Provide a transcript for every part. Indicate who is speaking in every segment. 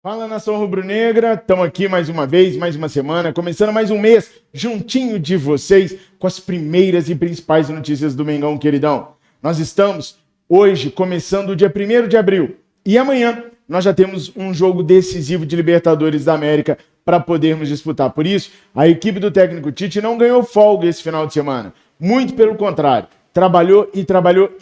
Speaker 1: Fala, nação rubro-negra, estamos aqui mais uma vez, mais uma semana, começando mais um mês, juntinho de vocês, com as primeiras e principais notícias do Mengão queridão. Nós estamos hoje começando o dia 1º de abril e amanhã nós já temos um jogo decisivo de Libertadores da América para podermos disputar. Por isso, a equipe do técnico Tite não ganhou folga esse final de semana, muito pelo contrário, trabalhou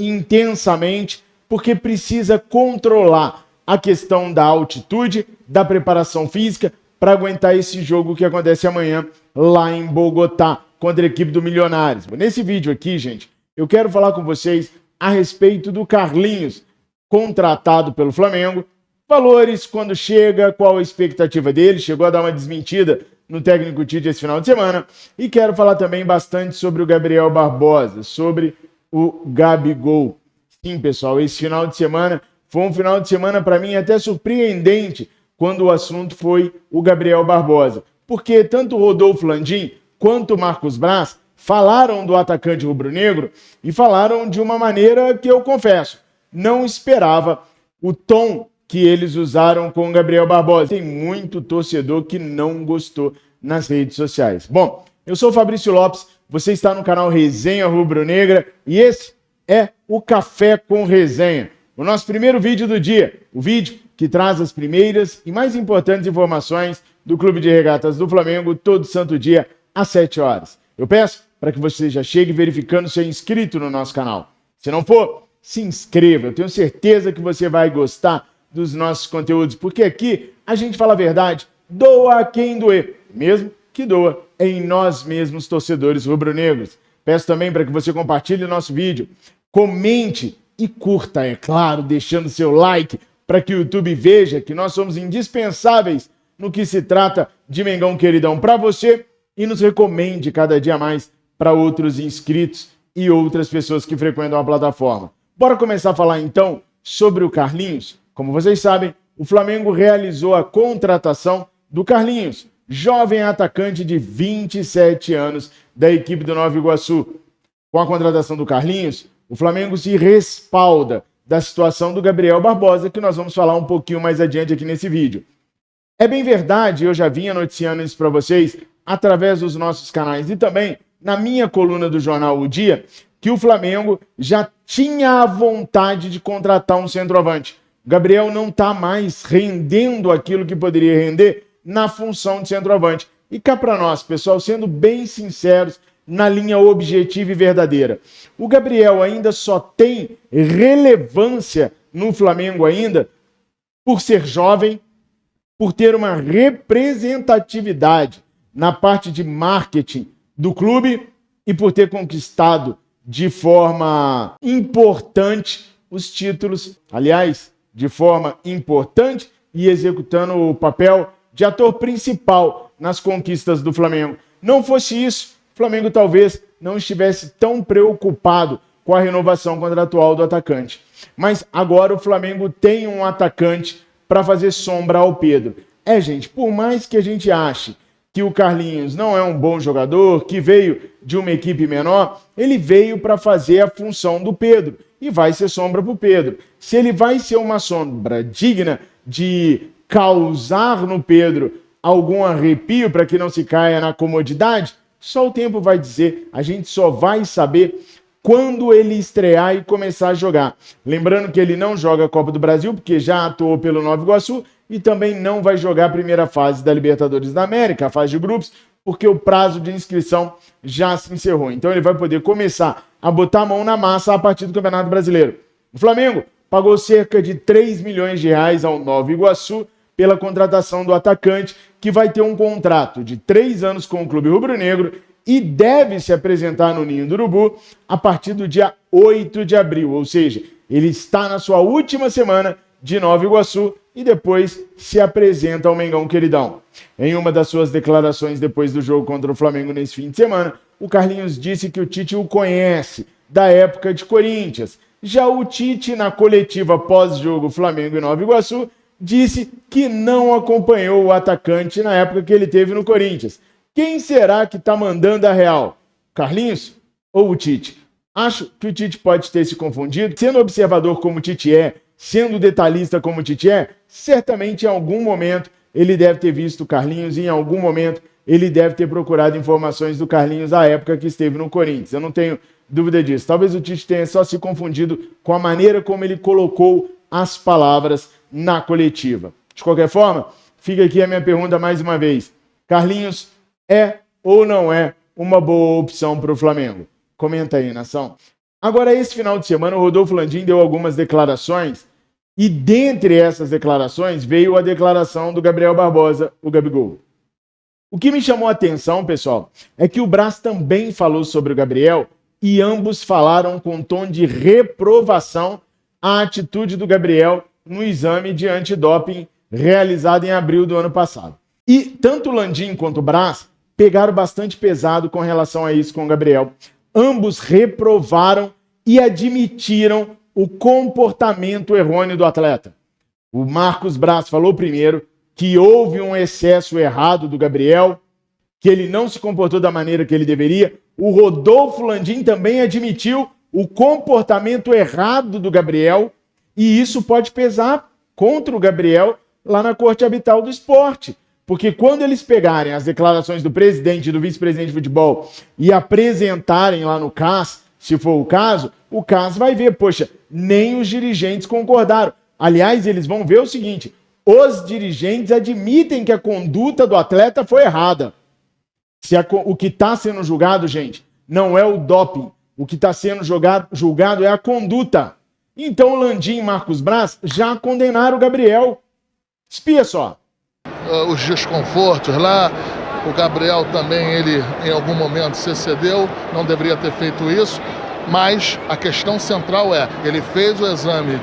Speaker 1: intensamente porque precisa controlar a questão da altitude, da preparação física, para aguentar esse jogo que acontece amanhã lá em Bogotá, contra a equipe do Milionários. Nesse vídeo aqui, gente, eu quero falar com vocês a respeito do Carlinhos, contratado pelo Flamengo, valores, quando chega, qual a expectativa dele, chegou a dar uma desmentida no técnico Tite esse final de semana, e quero falar também bastante sobre o Gabriel Barbosa, sobre o Gabigol. Sim, pessoal, esse final de semana foi um final de semana, para mim, até surpreendente quando o assunto foi o Gabriel Barbosa. Porque tanto o Rodolfo Landim quanto o Marcos Braz falaram do atacante rubro-negro e falaram de uma maneira que eu confesso, não esperava o tom que eles usaram com o Gabriel Barbosa. Tem muito torcedor que não gostou nas redes sociais. Bom, eu sou o Fabrício Lopes, você está no canal Resenha Rubro-Negra e esse é o Café com Resenha. O nosso primeiro vídeo do dia, o vídeo que traz as primeiras e mais importantes informações do Clube de Regatas do Flamengo todo santo dia às 7 horas. Eu peço para que você já chegue verificando se é inscrito no nosso canal. Se não for, se inscreva. Eu tenho certeza que você vai gostar dos nossos conteúdos, porque aqui a gente fala a verdade, doa a quem doer, mesmo que doa em nós mesmos, torcedores rubro-negros. Peço também para que você compartilhe o nosso vídeo, comente e curta, é claro, deixando seu like para que o YouTube veja que nós somos indispensáveis no que se trata de Mengão queridão para você e nos recomende cada dia mais para outros inscritos e outras pessoas que frequentam a plataforma. Bora começar a falar então sobre o Carlinhos. Como vocês sabem, o Flamengo realizou a contratação do Carlinhos, jovem atacante de 27 anos da equipe do Nova Iguaçu. Com a contratação do Carlinhos, o Flamengo se respalda da situação do Gabriel Barbosa, que nós vamos falar um pouquinho mais adiante aqui nesse vídeo. É bem verdade, eu já vinha noticiando isso para vocês através dos nossos canais e também na minha coluna do jornal O Dia, que o Flamengo já tinha a vontade de contratar um centroavante. O Gabriel não está mais rendendo aquilo que poderia render na função de centroavante. E cá para nós, pessoal, sendo bem sinceros, na linha objetiva e verdadeira. O Gabriel ainda só tem relevância no Flamengo ainda por ser jovem, por ter uma representatividade na parte de marketing do clube e por ter conquistado de forma importante os títulos, aliás, de forma importante e executando o papel de ator principal nas conquistas do Flamengo. Não fosse isso, o Flamengo talvez não estivesse tão preocupado com a renovação contratual do atacante. Mas agora o Flamengo tem um atacante para fazer sombra ao Pedro. Gente, por mais que a gente ache que o Carlinhos não é um bom jogador, que veio de uma equipe menor, ele veio para fazer a função do Pedro e vai ser sombra para o Pedro. Se ele vai ser uma sombra digna de causar no Pedro algum arrepio para que não se caia na comodidade, só o tempo vai dizer, a gente só vai saber quando ele estrear e começar a jogar. Lembrando que ele não joga a Copa do Brasil, porque já atuou pelo Nova Iguaçu, e também não vai jogar a primeira fase da Libertadores da América, a fase de grupos, porque o prazo de inscrição já se encerrou. Então ele vai poder começar a botar a mão na massa a partir do Campeonato Brasileiro. O Flamengo pagou cerca de 3 milhões de reais ao Nova Iguaçu pela contratação do atacante, que vai ter um contrato de 3 anos com o clube rubro-negro e deve se apresentar no Ninho do Urubu a partir do dia 8 de abril, ou seja, ele está na sua última semana de Nova Iguaçu e depois se apresenta ao Mengão queridão. Em uma das suas declarações depois do jogo contra o Flamengo nesse fim de semana, o Carlinhos disse que o Tite o conhece da época de Corinthians. Já o Tite, na coletiva pós-jogo Flamengo e Nova Iguaçu, disse que não acompanhou o atacante na época que ele teve no Corinthians. Quem será que está mandando a real? Carlinhos ou o Tite? Acho que o Tite pode ter se confundido. Sendo observador como o Tite é, sendo detalhista como o Tite é, certamente em algum momento ele deve ter visto o Carlinhos e em algum momento ele deve ter procurado informações do Carlinhos à época que esteve no Corinthians. Eu não tenho dúvida disso. Talvez o Tite tenha só se confundido com a maneira como ele colocou as palavras na coletiva. De qualquer forma, fica aqui a minha pergunta mais uma vez. Carlinhos é ou não é uma boa opção para o Flamengo? Comenta aí, nação. Agora, esse final de semana, o Rodolfo Landim deu algumas declarações e dentre essas declarações veio a declaração do Gabriel Barbosa, o Gabigol. O que me chamou a atenção, pessoal, é que o Braz também falou sobre o Gabriel e ambos falaram com tom de reprovação a atitude do Gabriel no exame de antidoping realizado em abril do ano passado. E tanto o Landim quanto o Braz pegaram bastante pesado com relação a isso com o Gabriel. Ambos reprovaram e admitiram o comportamento errôneo do atleta. O Marcos Braz falou primeiro que houve um excesso errado do Gabriel, que ele não se comportou da maneira que ele deveria. O Rodolfo Landim também admitiu o comportamento errado do Gabriel e isso pode pesar contra o Gabriel lá na Corte Arbitral do Esporte. Porque quando eles pegarem as declarações do presidente e do vice-presidente de futebol e apresentarem lá no CAS, se for o CAS vai ver, poxa, nem os dirigentes concordaram. Aliás, eles vão ver o seguinte, os dirigentes admitem que a conduta do atleta foi errada. O que está sendo julgado, gente, não é o doping. O que está sendo julgado é a conduta. Então o Landim e Marcos Braz já condenaram o Gabriel. Espia só.
Speaker 2: Os desconfortos lá, o Gabriel também, ele em algum momento se excedeu, não deveria ter feito isso, mas a questão central é, ele fez o exame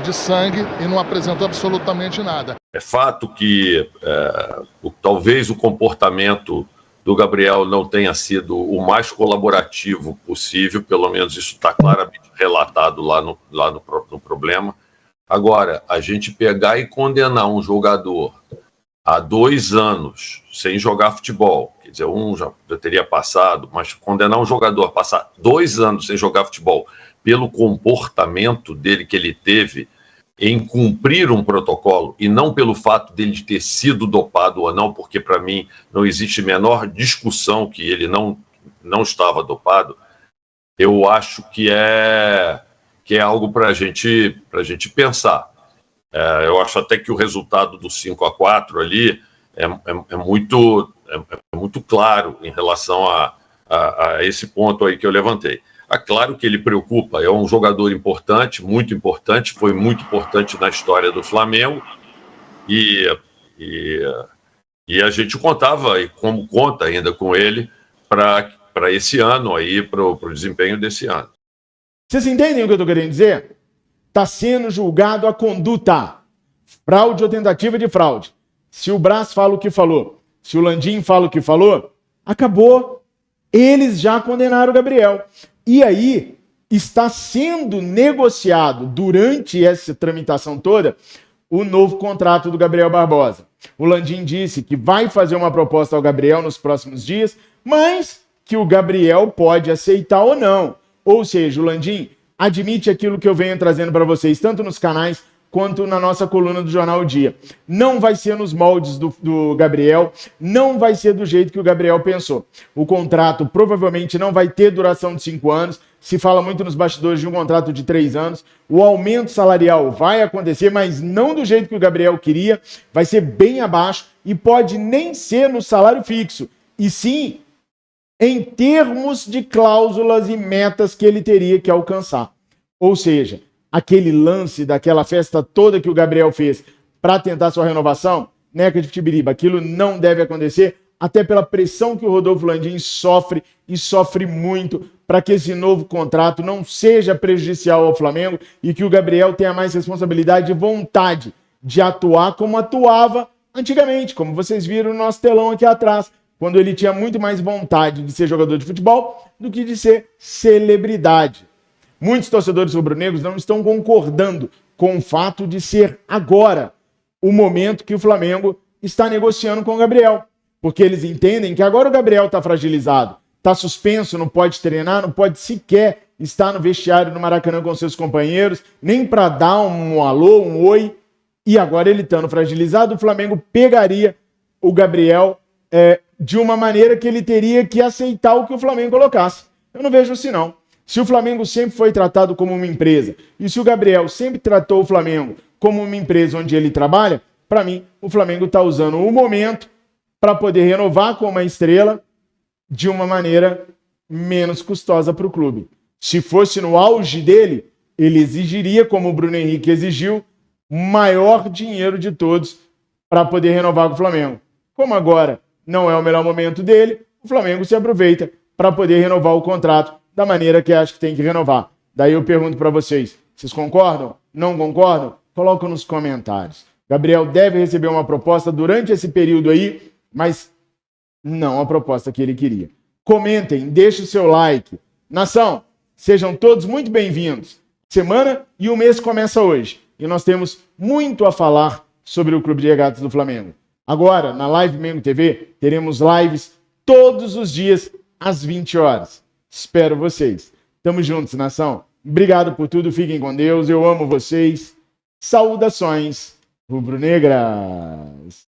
Speaker 2: de sangue e não apresentou absolutamente nada.
Speaker 3: É fato que talvez o comportamento do Gabriel não tenha sido o mais colaborativo possível, pelo menos isso está claramente relatado lá no problema. Agora, a gente pegar e condenar um jogador há 2 anos sem jogar futebol, quer dizer, um já teria passado, mas condenar um jogador a passar 2 anos sem jogar futebol pelo comportamento dele que ele teve em cumprir um protocolo e não pelo fato dele ter sido dopado ou não, porque para mim não existe menor discussão que ele não estava dopado, eu acho que é algo para a gente pensar. Eu acho até que o resultado do 5-4 ali é muito claro em relação a esse ponto aí que eu levantei. É claro que ele preocupa, é um jogador importante, muito importante, foi muito importante na história do Flamengo e a gente contava, e como conta ainda com ele, para esse ano aí, para o desempenho desse ano.
Speaker 1: Vocês entendem o que eu estou querendo dizer? Está sendo julgado a conduta. Fraude ou tentativa de fraude. Se o Braz fala o que falou, se o Landim fala o que falou, acabou. Eles já condenaram o Gabriel. E aí, está sendo negociado, durante essa tramitação toda, o novo contrato do Gabriel Barbosa. O Landim disse que vai fazer uma proposta ao Gabriel nos próximos dias, mas que o Gabriel pode aceitar ou não. Ou seja, o Landim admite aquilo que eu venho trazendo para vocês, tanto nos canais quanto na nossa coluna do Jornal O Dia. Não vai ser nos moldes do Gabriel, não vai ser do jeito que o Gabriel pensou. O contrato provavelmente não vai ter duração de 5 anos, se fala muito nos bastidores de um contrato de 3 anos. O aumento salarial vai acontecer, mas não do jeito que o Gabriel queria, vai ser bem abaixo e pode nem ser no salário fixo, e sim em termos de cláusulas e metas que ele teria que alcançar. Ou seja, aquele lance daquela festa toda que o Gabriel fez para tentar sua renovação, neca de Futibiriba, aquilo não deve acontecer, até pela pressão que o Rodolfo Landim sofre, e sofre muito, para que esse novo contrato não seja prejudicial ao Flamengo e que o Gabriel tenha mais responsabilidade e vontade de atuar como atuava antigamente, como vocês viram no nosso telão aqui atrás, quando ele tinha muito mais vontade de ser jogador de futebol do que de ser celebridade. Muitos torcedores rubro-negros não estão concordando com o fato de ser agora o momento que o Flamengo está negociando com o Gabriel, porque eles entendem que agora o Gabriel está fragilizado, está suspenso, não pode treinar, não pode sequer está no vestiário do Maracanã com seus companheiros, nem para dar um alô, um oi, e agora ele estando fragilizado, o Flamengo pegaria o Gabriel de uma maneira que ele teria que aceitar o que o Flamengo colocasse. Eu não vejo assim, não. Se o Flamengo sempre foi tratado como uma empresa, e se o Gabriel sempre tratou o Flamengo como uma empresa onde ele trabalha, para mim, o Flamengo está usando o momento para poder renovar com uma estrela de uma maneira menos custosa para o clube. Se fosse no auge dele, ele exigiria, como o Bruno Henrique exigiu, maior dinheiro de todos para poder renovar com o Flamengo. Como agora não é o melhor momento dele, o Flamengo se aproveita para poder renovar o contrato da maneira que acha que tem que renovar. Daí eu pergunto para vocês concordam? Não concordam? Coloca nos comentários. Gabriel deve receber uma proposta durante esse período aí, mas não a proposta que ele queria. Comentem, deixem o seu like. Nação, sejam todos muito bem-vindos. Semana e o mês começa hoje. E nós temos muito a falar sobre o Clube de Regatas do Flamengo. Agora, na Live Mengo TV, teremos lives todos os dias às 20 horas. Espero vocês. Tamo juntos, nação. Obrigado por tudo. Fiquem com Deus. Eu amo vocês. Saudações rubro-negras.